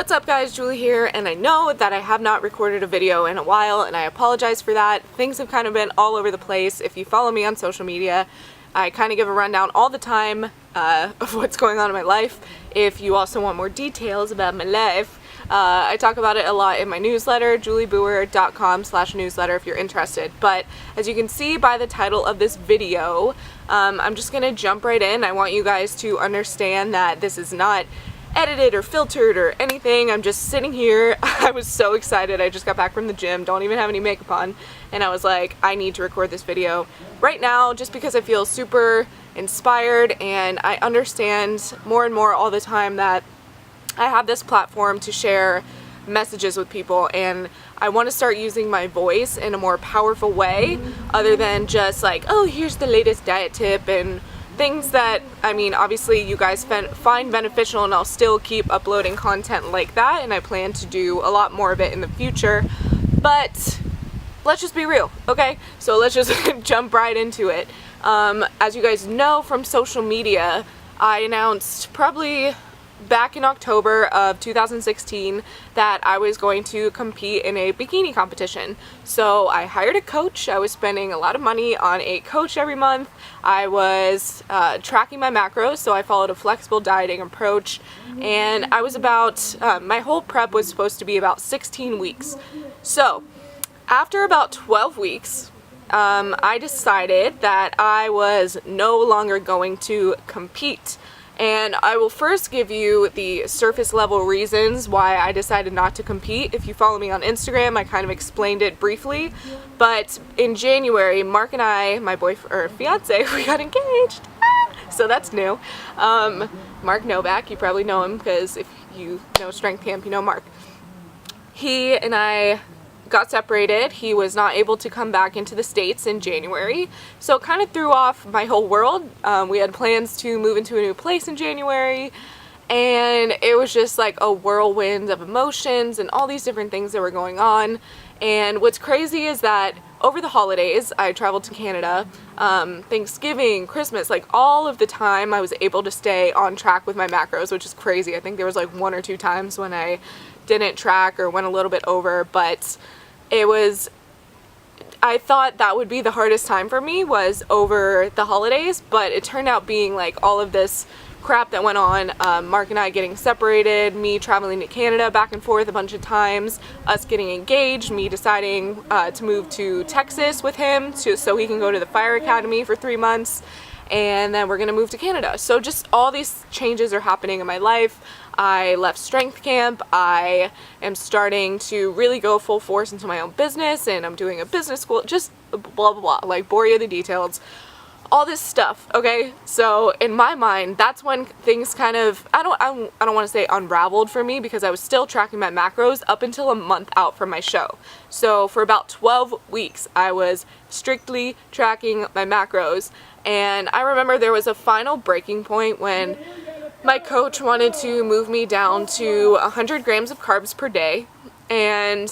What's up guys, Julie here, and I know that I have not recorded a video in a while and I apologize for that. Things have kind of been all over the place. If you follow me on social media, I kind of give a rundown all the time of what's going on in my life. If you also want more details about my life, I talk about it a lot in my newsletter, juliebooer.com/newsletter if you're interested. But as you can see by the title of this video, I'm just gonna jump right in. I want you guys to understand that this is not edited or filtered or anything. I'm just sitting here. I was so excited. I just got back from the gym, don't even have any makeup on, and I was like, I need to record this video right now just because I feel super inspired, and I understand more and more all the time that I have this platform to share messages with people, and I want to start using my voice in a more powerful way other than just like, oh, here's the latest diet tip and things that, I mean, obviously you guys find beneficial, and I'll still keep uploading content like that, and I plan to do a lot more of it in the future. But let's just be real, okay? So let's just jump right into it. As you guys know from social media, I announced probably back in October of 2016 that I was going to compete in a bikini competition. So I hired a coach. I was spending a lot of money on a coach every month. I was tracking my macros, so I followed a flexible dieting approach, and I was about, my whole prep was supposed to be about 16 weeks. So after about 12 weeks, I decided that I was no longer going to compete. And I will first give you the surface level reasons why I decided not to compete. If you follow me on Instagram, I kind of explained it briefly. But in January, Mark and I, my boyfriend or fiance, we got engaged. So that's new. Mark Novak, you probably know him because if you know Strength Camp, you know Mark. He and I got separated. He was not able to come back into the States in January, so it kind of threw off my whole world. We had plans to move into a new place in January, and it was just like a whirlwind of emotions and all these different things that were going on. And what's crazy is that over the holidays, I traveled to Canada, Thanksgiving, Christmas, like all of the time I was able to stay on track with my macros, which is crazy. I think there was like 1 or 2 times when I didn't track or went a little bit over, but I thought that would be the hardest time for me was over the holidays, but it turned out being like all of this crap that went on, Mark and I getting separated, me traveling to Canada back and forth a bunch of times, us getting engaged, me deciding to move to Texas with him so he can go to the fire academy for 3 months, and then we're gonna move to Canada. So just all these changes are happening in my life. I left Strength Camp. I am starting to really go full force into my own business, and I'm doing a business school, just blah blah blah, like bore you the details, all this stuff, okay? So in my mind, that's when things kind of, I don't want to say unraveled for me, because I was still tracking my macros up until a month out from my show. So for about 12 weeks, I was strictly tracking my macros, and I remember there was a final breaking point when my coach wanted to move me down to 100 grams of carbs per day. And,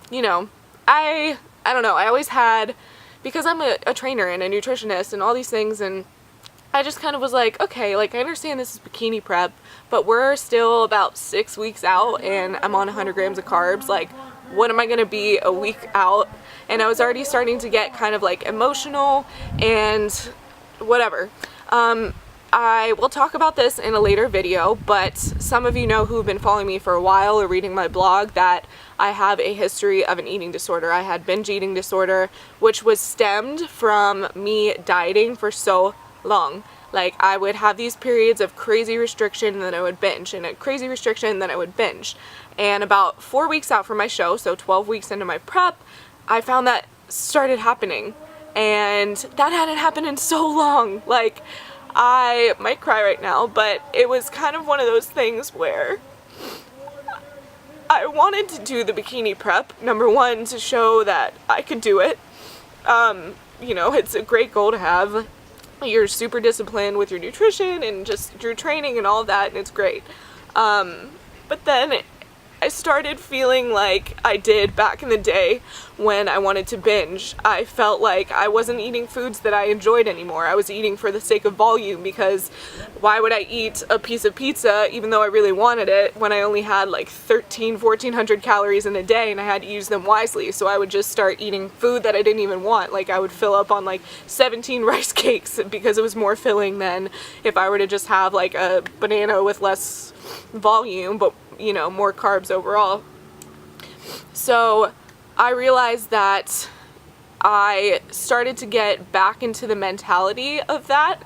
you know, I don't know, I always had, because I'm a trainer and a nutritionist and all these things, and I just kind of was like, okay, like I understand this is bikini prep, but we're still about 6 weeks out and I'm on 100 grams of carbs. Like, what am I going to be a week out? And I was already starting to get kind of like emotional and whatever. I will talk about this in a later video, but some of you know who've been following me for a while or reading my blog that I have a history of an eating disorder. I had binge eating disorder, which was stemmed from me dieting for so long. Like, I would have these periods of crazy restriction, and then I would binge, and a crazy restriction, and then I would binge. And about 4 weeks out from my show, so 12 weeks into my prep, I found that started happening. And that hadn't happened in so long. Like, I might cry right now, but it was kind of one of those things where I wanted to do the bikini prep, number one, to show that I could do it. You know, it's a great goal to have. You're super disciplined with your nutrition and just your training and all of that, and it's great. But then I started feeling like I did back in the day when I wanted to binge. I felt like I wasn't eating foods that I enjoyed anymore. I was eating for the sake of volume, because why would I eat a piece of pizza even though I really wanted it when I only had like 1400 calories in a day and I had to use them wisely? So I would just start eating food that I didn't even want. Like I would fill up on like 17 rice cakes because it was more filling than if I were to just have like a banana with less volume, but you know, more carbs overall. So I realized that I started to get back into the mentality of that,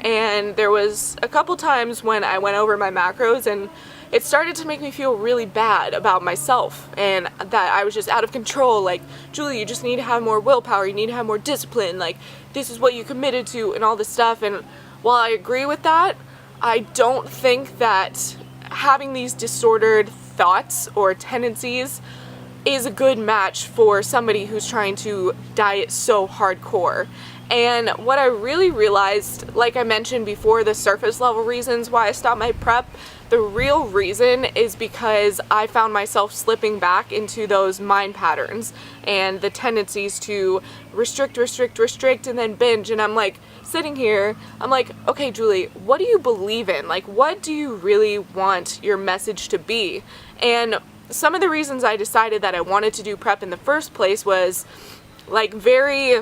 and there was a couple times when I went over my macros and it started to make me feel really bad about myself and that I was just out of control. Like, Julie, you just need to have more willpower, you need to have more discipline, like this is what you committed to and all this stuff. And while I agree with that, I don't think that having these disordered thoughts or tendencies is a good match for somebody who's trying to diet so hardcore. And what I really realized, like I mentioned before, the surface level reasons why I stopped my prep, the real reason is because I found myself slipping back into those mind patterns and the tendencies to restrict, and then binge. And I'm like sitting here, I'm like, okay, Julie, what do you believe in? Like, what do you really want your message to be? And some of the reasons I decided that I wanted to do prep in the first place was like very,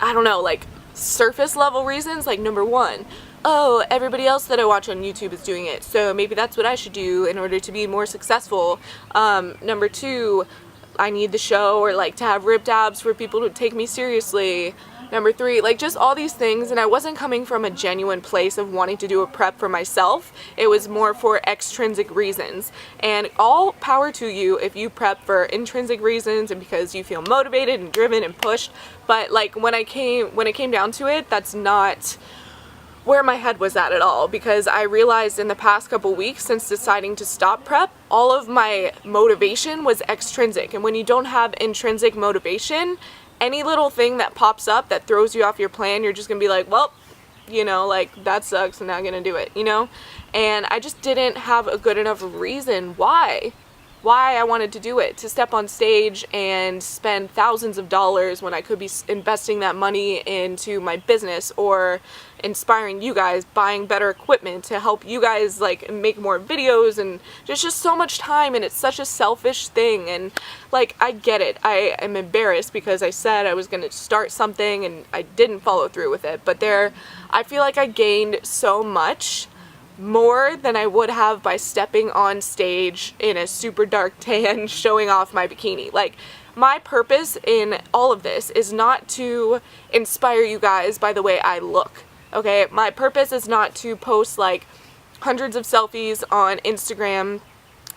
I don't know, like surface level reasons. Like, number one, oh, everybody else that I watch on YouTube is doing it, so maybe that's what I should do in order to be more successful. Number two, I need the show, or like to have ripped abs for people to take me seriously. Number three, like just all these things, and I wasn't coming from a genuine place of wanting to do a prep for myself. It was more for extrinsic reasons. And all power to you if you prep for intrinsic reasons and because you feel motivated and driven and pushed. But like when it came down to it, that's not where my head was at all, because I realized in the past couple weeks since deciding to stop prep, all of my motivation was extrinsic. And when you don't have intrinsic motivation, any little thing that pops up that throws you off your plan, you're just gonna be like, well, you know, like that sucks, I'm not gonna do it, you know? And I just didn't have a good enough reason why I wanted to do it, to step on stage and spend thousands of dollars when I could be investing that money into my business or inspiring you guys, buying better equipment to help you guys like make more videos. And there's just so much time, and it's such a selfish thing. And like, I get it, I am embarrassed because I said I was going to start something and I didn't follow through with it, but I feel like I gained so much more than I would have by stepping on stage in a super dark tan showing off my bikini. Like, my purpose in all of this is not to inspire you guys by the way I look, okay? My purpose is not to post like hundreds of selfies on Instagram,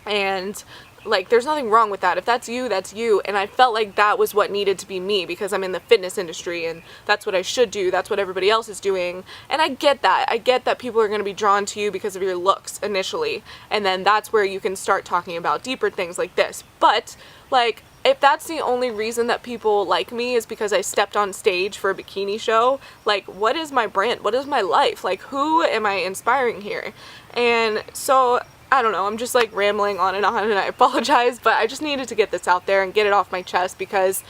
and like, there's nothing wrong with that. If that's you, that's you. And I felt like that was what needed to be me, because I'm in the fitness industry and that's what I should do. That's what everybody else is doing. And I get that. I get that people are going to be drawn to you because of your looks initially. And then that's where you can start talking about deeper things like this. But like, if that's the only reason that people like me is because I stepped on stage for a bikini show, like, what is my brand? What is my life? Like, who am I inspiring here? And so I don't know, I'm just like rambling on, and I apologize, but I just needed to get this out there and get it off my chest, because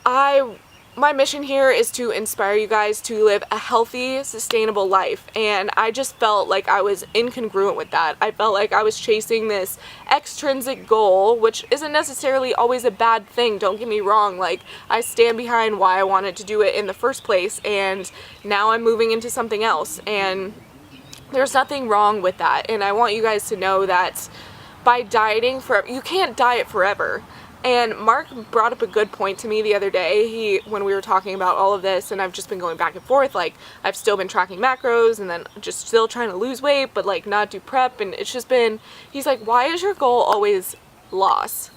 my mission here is to inspire you guys to live a healthy, sustainable life. And I just felt like I was incongruent with that. I felt like I was chasing this extrinsic goal, which isn't necessarily always a bad thing, don't get me wrong. Like, I stand behind why I wanted to do it in the first place, and now I'm moving into something else, and there's nothing wrong with that. And I want you guys to know that by dieting forever, you can't diet forever. And Mark brought up a good point to me the other day, when we were talking about all of this, and I've just been going back and forth, like, I've still been tracking macros and then just still trying to lose weight, but like not do prep, and it's just been, he's like, why is your goal always loss?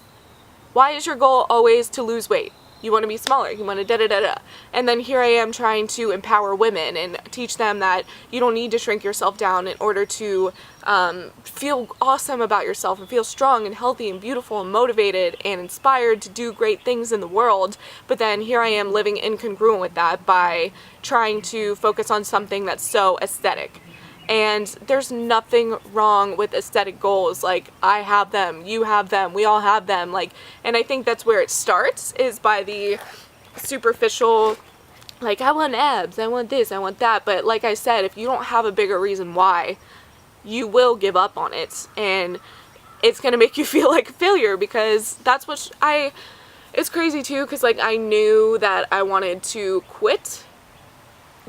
Why is your goal always to lose weight? You want to be smaller, you want to da-da-da-da. And then here I am trying to empower women and teach them that you don't need to shrink yourself down in order to feel awesome about yourself and feel strong and healthy and beautiful and motivated and inspired to do great things in the world. But then here I am living incongruent with that by trying to focus on something that's so aesthetic. And there's nothing wrong with aesthetic goals. Like, I have them, you have them, we all have them. Like, and I think that's where it starts, is by the superficial, like, I want abs, I want this, I want that. But like I said, if you don't have a bigger reason why, you will give up on it, and it's gonna make you feel like a failure, because that's what it's crazy too, because like I knew that I wanted to quit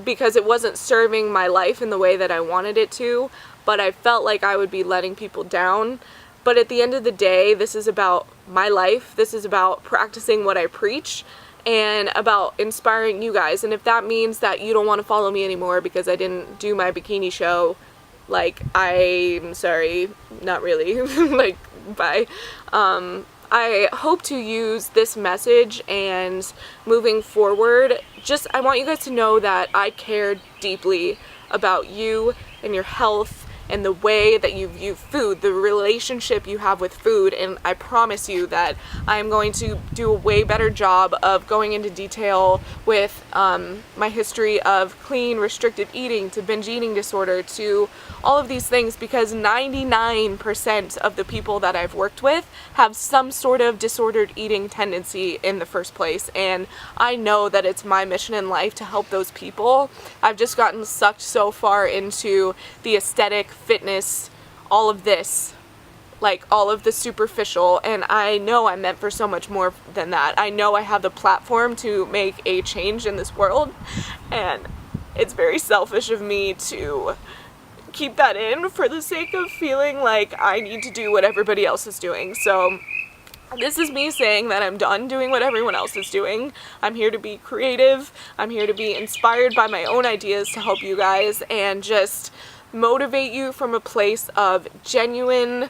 because it wasn't serving my life in the way that I wanted it to, but I felt like I would be letting people down. But at the end of the day, this is about my life, this is about practicing what I preach, and about inspiring you guys. And if that means that you don't want to follow me anymore because I didn't do my bikini show, like, I'm sorry, not really, like, bye. I hope to use this message, and moving forward, I want you guys to know that I care deeply about you and your health and the way that you view food, the relationship you have with food. And I promise you that I'm going to do a way better job of going into detail with my history of clean, restrictive eating to binge eating disorder to all of these things, because 99% of the people that I've worked with have some sort of disordered eating tendency in the first place. And I know that it's my mission in life to help those people. I've just gotten sucked so far into the aesthetic, fitness, all of this, like all of the superficial, and I know I'm meant for so much more than that. I know I have the platform to make a change in this world, and it's very selfish of me to keep that in for the sake of feeling like I need to do what everybody else is doing. So this is me saying that I'm done doing what everyone else is doing. I'm here to be creative. I'm here to be inspired by my own ideas to help you guys and just motivate you from a place of genuine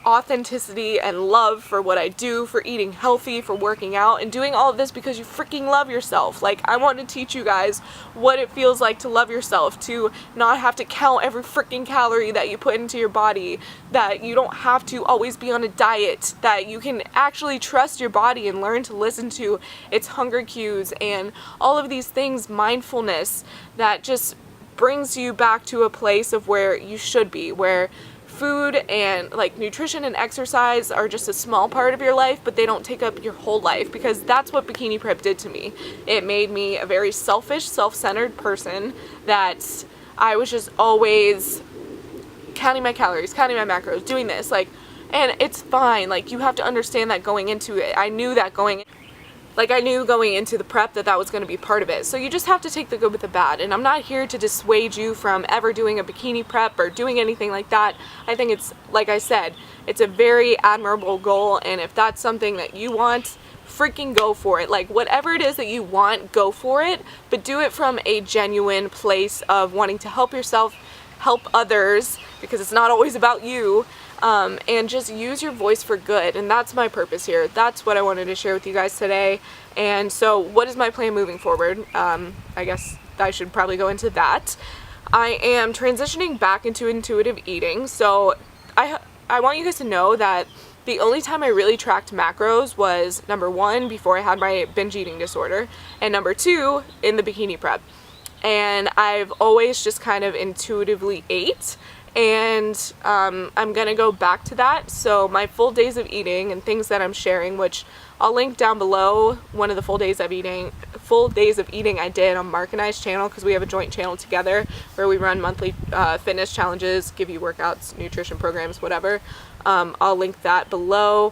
authenticity and love for what I do, for eating healthy, for working out, and doing all of this because you freaking love yourself. Like, I want to teach you guys what it feels like to love yourself, to not have to count every freaking calorie that you put into your body, that you don't have to always be on a diet, that you can actually trust your body and learn to listen to its hunger cues and all of these things, mindfulness, that just brings you back to a place of where you should be, where food and like nutrition and exercise are just a small part of your life, but they don't take up your whole life, because that's what bikini prep did to me. It made me a very selfish, self-centered person, that I was just always counting my calories, counting my macros, doing this, like, and it's fine. Like, you have to understand that going into it. I knew going into the prep that was going to be part of it. So you just have to take the good with the bad. And I'm not here to dissuade you from ever doing a bikini prep or doing anything like that. I think it's, like I said, it's a very admirable goal. And if that's something that you want, freaking go for it. Like, whatever it is that you want, go for it. But do it from a genuine place of wanting to help yourself, help others, because it's not always about you. And just use your voice for good. And that's my purpose here. That's what I wanted to share with you guys today. And so what is my plan moving forward? I guess I should probably go into that. I am transitioning back into intuitive eating. So I want you guys to know that the only time I really tracked macros was, number one, before I had my binge eating disorder, and number two, in the bikini prep. And I've always just kind of intuitively ate. And I'm gonna go back to that. So my full days of eating and things that I'm sharing, which I'll link down below, one of the full days of eating I did on Mark and I's channel, because we have a joint channel together where we run monthly fitness challenges, give you workouts, nutrition programs, whatever. I'll link that below.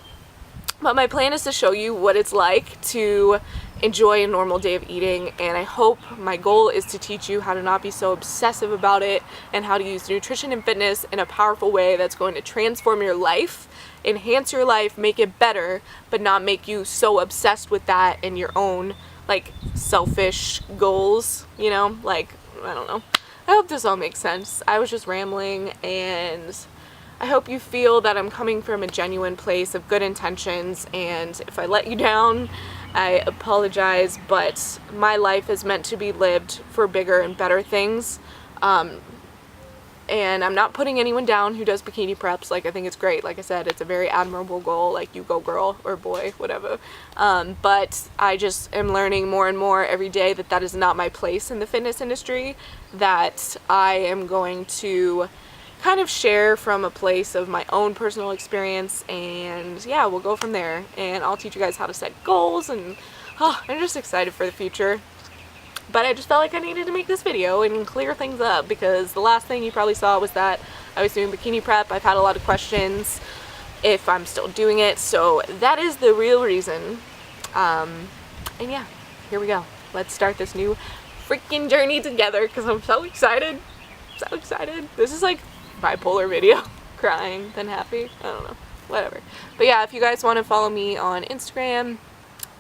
But my plan is to show you what it's like to enjoy a normal day of eating, and I hope my goal is to teach you how to not be so obsessive about it, and how to use nutrition and fitness in a powerful way that's going to transform your life, enhance your life, make it better, but not make you so obsessed with that and your own, like, selfish goals, you know? Like, I don't know. I hope this all makes sense. I was just rambling, and I hope you feel that I'm coming from a genuine place of good intentions, and if I let you down, I apologize, but my life is meant to be lived for bigger and better things. and I'm not putting anyone down who does bikini preps. Like, I think it's great. Like I said, it's a very admirable goal. Like, you go girl or boy, whatever. But I just am learning more and more every day that that is not my place in the fitness industry, that I am going to kind of share from a place of my own personal experience, and yeah, we'll go from there, and I'll teach you guys how to set goals, and I'm just excited for the future. But I just felt like I needed to make this video and clear things up, because the last thing you probably saw was that I was doing bikini prep. I've had a lot of questions if I'm still doing it, so that is the real reason. And yeah, here we go. Let's start this new freaking journey together, because I'm so excited. So excited. This is like bipolar video. Crying, then happy. I don't know. Whatever. But yeah, if you guys want to follow me on Instagram,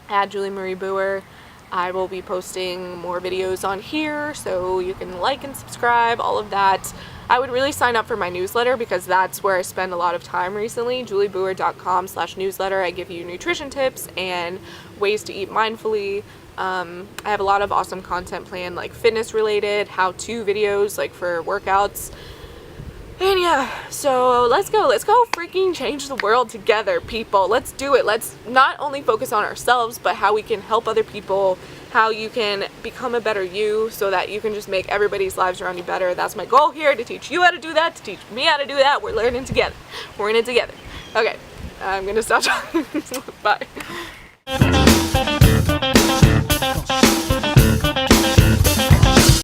@JulieMarieBooer, I will be posting more videos on here, so you can like and subscribe, all of that. I would really sign up for my newsletter, because that's where I spend a lot of time recently. juliebooer.com/newsletter. I give you nutrition tips and ways to eat mindfully. I have a lot of awesome content planned, like fitness related, how-to videos, like for workouts. And yeah, so let's go freaking change the world together, people. Let's do it. Let's not only focus on ourselves, but how we can help other people, how you can become a better you, so that you can just make everybody's lives around you better. That's my goal here, to teach you how to do that, to teach me how to do that. We're learning together. We're in it together. Okay, I'm gonna stop talking. Bye.